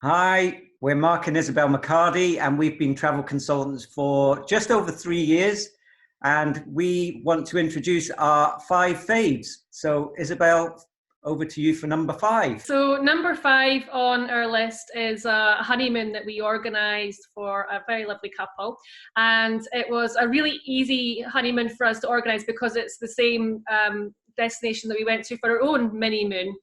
Hi, we're Mark and Isabel McCarty, and we've been travel consultants for just over 3 years. And we want to introduce our five faves. So, Isabel, over to you for number five. So number five on our list is a honeymoon that we organised for a very lovely couple. And it was a really easy honeymoon for us to organise because it's the same destination that we went to for our own mini moon.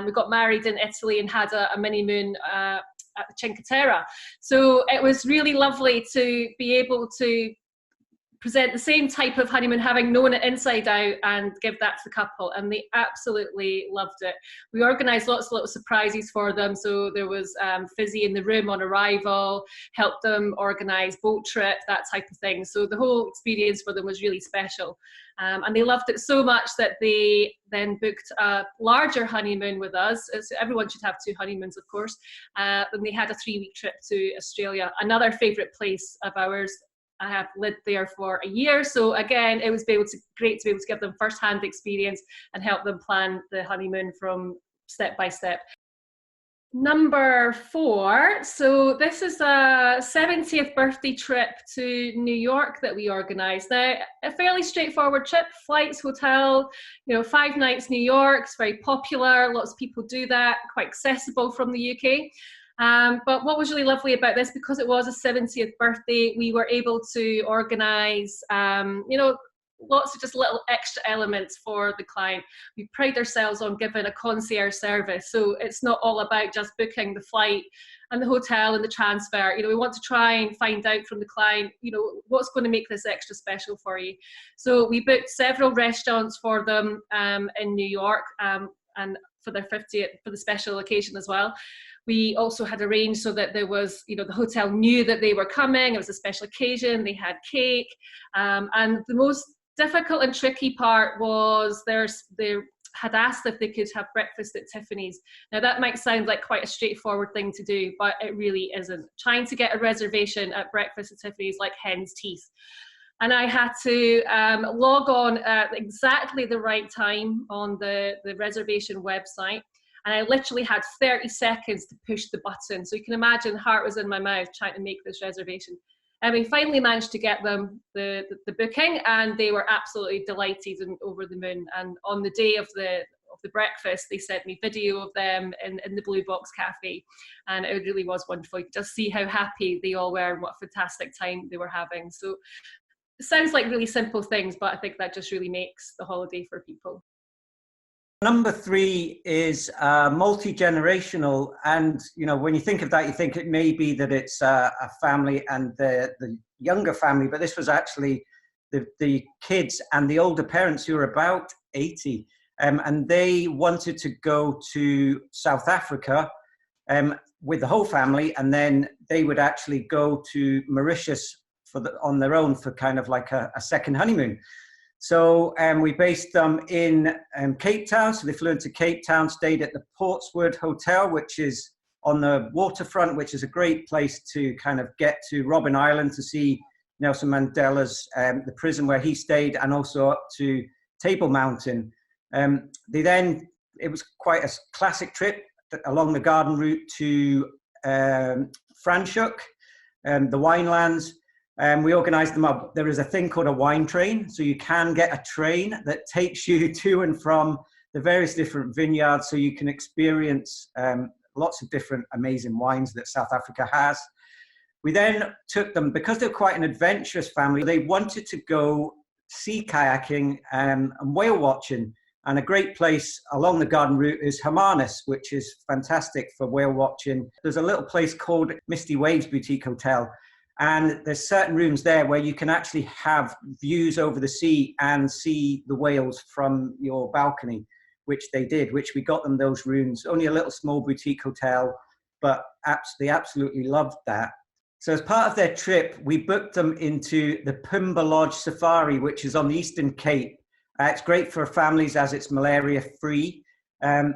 We got married in Italy and had a mini moon at Cinque Terre. So it was really lovely to be able to present the same type of honeymoon, having known it inside out, and give that to the couple, and they absolutely loved it. We organised lots of little surprises for them, so there was fizzy in the room on arrival, helped them organise boat trip, that type of thing. So the whole experience for them was really special, and they loved it so much that they then booked a larger honeymoon with us. So everyone should have 2 honeymoons, of course. And they had a 3-week trip to Australia, another favourite place of ours. I have lived there for a year, so again, it was great to be able to give them first-hand experience and help them plan the honeymoon from step by step. Number 4, so this is a 70th birthday trip to New York that we organised. Now, a fairly straightforward trip, flights, hotel, 5 nights New York. It's very popular, lots of people do that, quite accessible from the UK. But what was really lovely about this, because it was a 70th birthday, we were able to organise, lots of just little extra elements for the client. We pride ourselves on giving a concierge service, so it's not all about just booking the flight and the hotel and the transfer. We want to try and find out from the client, what's going to make this extra special for you. So we booked several restaurants for them in New York, and for their 50th, for the special occasion as well. We also had arranged so that there was, the hotel knew that they were coming. It was a special occasion. They had cake. And the most difficult and tricky part was they had asked if they could have breakfast at Tiffany's. Now, that might sound like quite a straightforward thing to do, but it really isn't. Trying to get a reservation at breakfast at Tiffany's like hen's teeth. And I had to log on at exactly the right time on the reservation website. And I literally had 30 seconds to push the button. So you can imagine, heart was in my mouth trying to make this reservation. And we finally managed to get them the booking, and they were absolutely delighted and over the moon. And on the day of the breakfast, they sent me video of them in the Blue Box Cafe. And it really was wonderful. You could just see how happy they all were and what a fantastic time they were having. So it sounds like really simple things, but I think that just really makes the holiday for people. Number 3 is multi-generational, and when you think of that, you think it may be that it's a family and the younger family, but this was actually the kids and the older parents who were about 80, and they wanted to go to South Africa with the whole family, and then they would actually go to Mauritius on their own for kind of like a second honeymoon. So we based them in Cape Town. So they flew into Cape Town, stayed at the Portswood Hotel, which is on the waterfront, which is a great place to kind of get to Robben Island to see Nelson Mandela's, the prison where he stayed, and also up to Table Mountain. It was quite a classic trip along the garden route to Franschhoek, the winelands. We organised them up. There is a thing called a wine train. So you can get a train that takes you to and from the various different vineyards, so you can experience lots of different amazing wines that South Africa has. We then took them, because they're quite an adventurous family, they wanted to go sea kayaking and whale watching. And a great place along the garden route is Hermanus, which is fantastic for whale watching. There's a little place called Misty Waves Boutique Hotel. And there's certain rooms there where you can actually have views over the sea and see the whales from your balcony, which they did, which we got them those rooms. Only a little small boutique hotel, but they absolutely loved that. So as part of their trip, we booked them into the Pumba Lodge Safari, which is on the Eastern Cape. It's great for families as it's malaria-free. And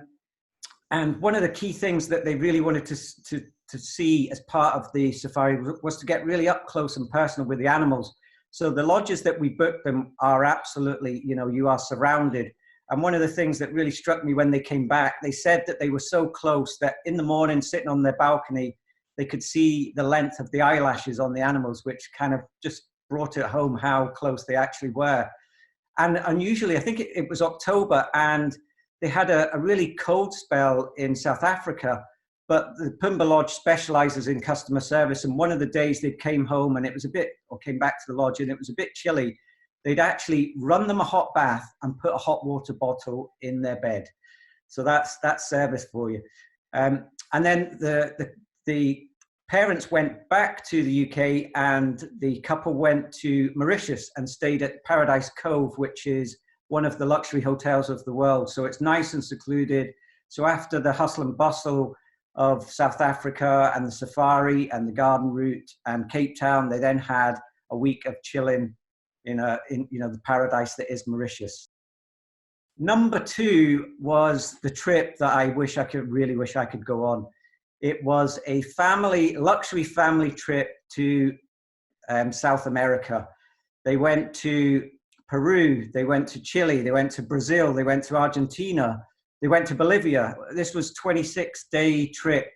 one of the key things that they really wanted to see as part of the safari was to get really up close and personal with the animals. So the lodges that we booked them are absolutely, you are surrounded. And one of the things that really struck me when they came back, they said that they were so close that in the morning, sitting on their balcony, they could see the length of the eyelashes on the animals, which kind of just brought it home how close they actually were. And unusually, I think it was October, and they had a really cold spell in South Africa, but the Pumbaa Lodge specializes in customer service. And one of the days they came home and it was came back to the lodge and it was a bit chilly, they'd actually run them a hot bath and put a hot water bottle in their bed. So that's service for you. And then the parents went back to the UK, and the couple went to Mauritius and stayed at Paradise Cove, which is one of the luxury hotels of the world. So it's nice and secluded. So after the hustle and bustle of South Africa and the safari and the garden route and Cape Town, they then had a week of chilling in the paradise that is Mauritius. Number 2 was the trip that I really wish I could go on. It was a luxury family trip to South America. They went to Peru, they went to Chile, they went to Brazil, they went to Argentina, they went to Bolivia. This was 26-day trip.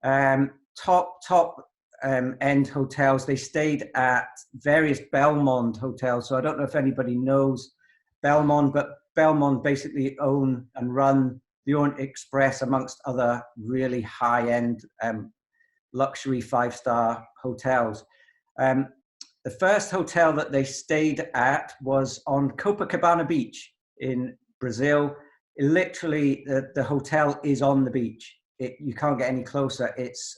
Top end hotels. They stayed at various Belmond hotels. So I don't know if anybody knows Belmond, but Belmond basically own and run the Orient Express amongst other really high-end luxury 5-star hotels. The first hotel that they stayed at was on Copacabana Beach in Brazil. Literally, the hotel is on the beach. You can't get any closer. It's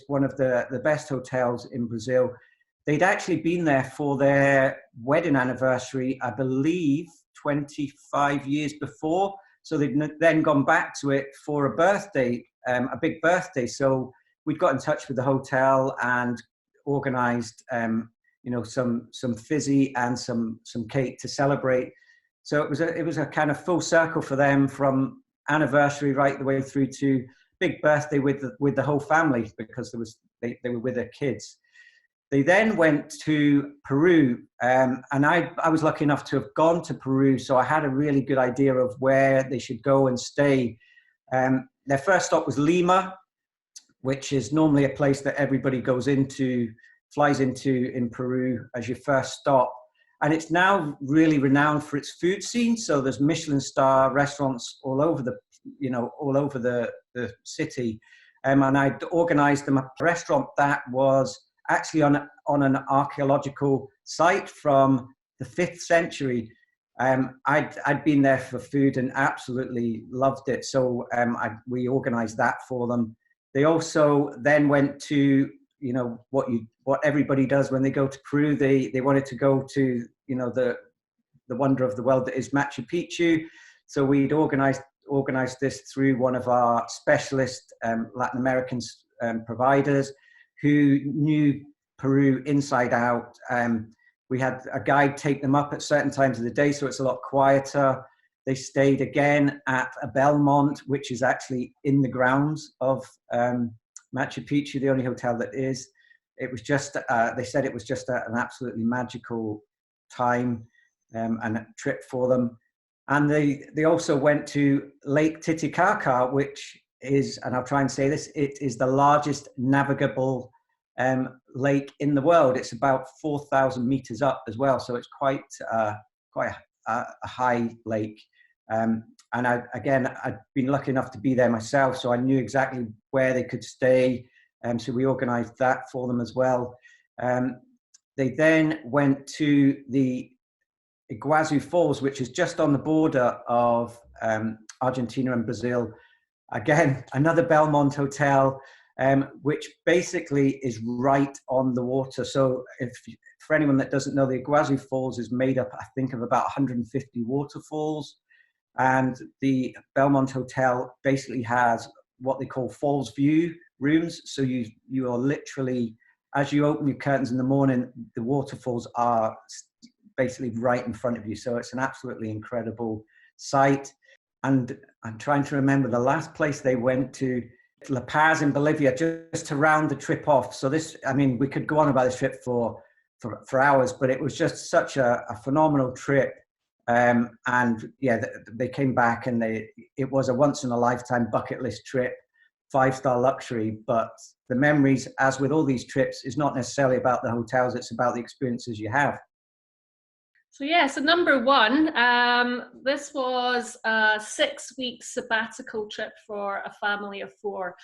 one of the best hotels in Brazil. They'd actually been there for their wedding anniversary, I believe, 25 years before. So they'd then gone back to it for a birthday, a big birthday. So we'd got in touch with the hotel and organized, some fizzy and some cake to celebrate. So it was a kind of full circle for them, from anniversary right the way through to big birthday with the whole family, because they were with their kids. They then went to Peru, and I was lucky enough to have gone to Peru, so I had a really good idea of where they should go and stay. Their first stop was Lima, which is normally a place that everybody flies into in Peru as your first stop. And it's now really renowned for its food scene. So there's Michelin star restaurants all over the city. And I'd organized them a restaurant that was actually on an archaeological site from the 5th century. I'd been there for food and absolutely loved it. So we organized that for them. They also then went to, what everybody does when they go to Peru. They wanted to go to, the wonder of the world that is Machu Picchu. So we'd organized this through one of our specialist Latin American providers who knew Peru inside out. We had a guide take them up at certain times of the day, so it's a lot quieter. They stayed again at a Belmont, which is actually in the grounds of Machu Picchu, the only hotel that is. It was just, they said it was just an absolutely magical time and a trip for them. And they also went to Lake Titicaca, which is, and I'll try and say this, it is the largest navigable lake in the world. It's about 4,000 meters up as well. So it's quite a high lake. And I'd been lucky enough to be there myself, so I knew exactly where they could stay. So we organized that for them as well. They then went to the Iguazu Falls, which is just on the border of Argentina and Brazil. Again, another Belmont hotel, which basically is right on the water. So for anyone that doesn't know, the Iguazu Falls is made up, I think, of about 150 waterfalls. And the Belmont Hotel basically has what they call falls view rooms. So you are literally, as you open your curtains in the morning, the waterfalls are basically right in front of you. So it's an absolutely incredible sight. And I'm trying to remember the last place they went to, La Paz in Bolivia, just to round the trip off. So we could go on about this trip for hours, but it was just such a phenomenal trip. And yeah, they came back, and it was a once in a lifetime bucket list trip, 5-star luxury. But the memories, as with all these trips, is not necessarily about the hotels, it's about the experiences you have. So yeah, so number one, this was a 6-week sabbatical trip for a family of 4.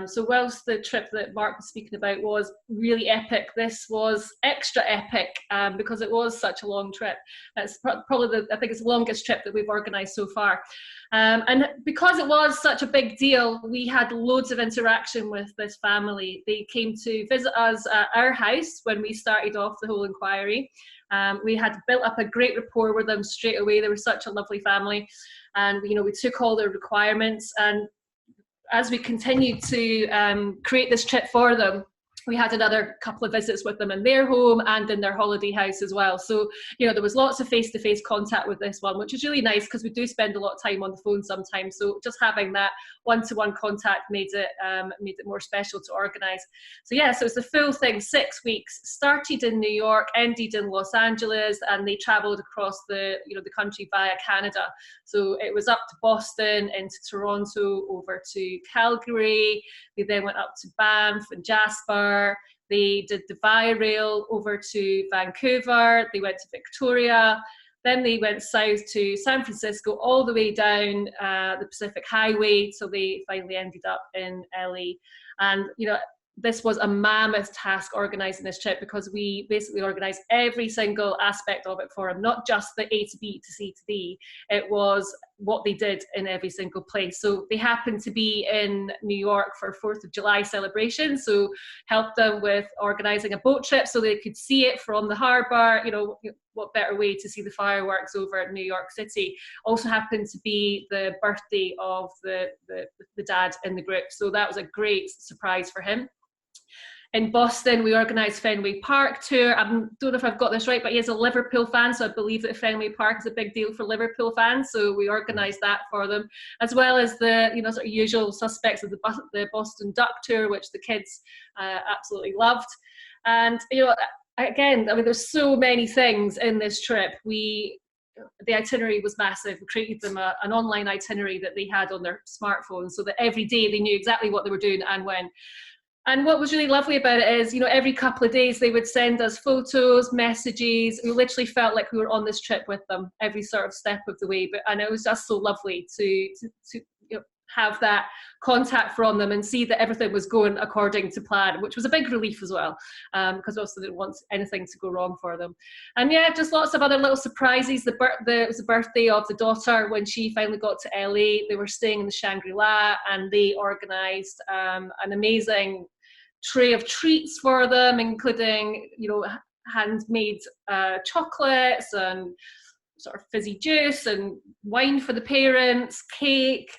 So whilst the trip that Mark was speaking about was really epic, this was extra epic because it was such a long trip. It's probably I think it's the longest trip that we've organised so far. And because it was such a big deal, we had loads of interaction with this family. They came to visit us at our house when we started off the whole inquiry. We had built up a great rapport with them straight away. They were such a lovely family, and we took all their requirements. And as we continued to create this trip for them, we had another couple of visits with them in their home and in their holiday house as well. So, there was lots of face-to-face contact with this one, which is really nice because we do spend a lot of time on the phone sometimes. So just having that one-to-one contact made it more special to organise. So yeah, so it's the full thing, 6 weeks. Started in New York, ended in Los Angeles, and they travelled across the country via Canada. So it was up to Boston, into Toronto, over to Calgary. They then went up to Banff and Jasper. They did the Via Rail over to Vancouver. They went to Victoria. Then they went south to San Francisco, all the way down the Pacific Highway, so they finally ended up in LA. And this was a mammoth task organising this trip, because we basically organised every single aspect of it for them, not just the A to B to C to D. It was what they did in every single place. So they happened to be in New York for 4th of July celebration, so helped them with organising a boat trip so they could see it from the harbour. What better way to see the fireworks over in New York City. Also happened to be the birthday of the dad in the group, so that was a great surprise for him. In Boston, we organised Fenway Park tour. I don't know if I've got this right, but he is a Liverpool fan, so I believe that Fenway Park is a big deal for Liverpool fans. So we organised that for them, as well as the sort of usual suspects of the Boston Duck tour, which the kids absolutely loved. And again, there's so many things in this trip. The itinerary was massive. We created them an online itinerary that they had on their smartphones, so that every day they knew exactly what they were doing and when. And what was really lovely about it is, every couple of days they would send us photos, messages. We literally felt like we were on this trip with them every sort of step of the way. And it was just so lovely to have that contact from them and see that everything was going according to plan, which was a big relief as well, because also didn't want anything to go wrong for them. And yeah, just lots of other little surprises. It was the birthday of the daughter when she finally got to LA. They were staying in the Shangri-La, and they organised an amazing tray of treats for them, including handmade chocolates and sort of fizzy juice and wine for the parents, cake,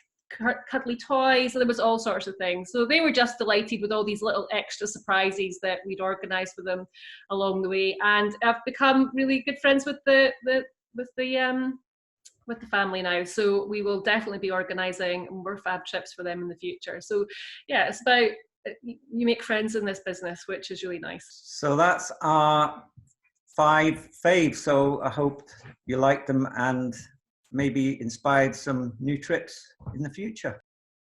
cuddly toys. There was all sorts of things. So they were just delighted with all these little extra surprises that we'd organised for them along the way. And I've become really good friends with the family now. So we will definitely be organising more fab trips for them in the future. So yeah, it's about you make friends in this business, which is really nice. So that's our 5 faves. So I hope you liked them and maybe inspired some new trips in the future.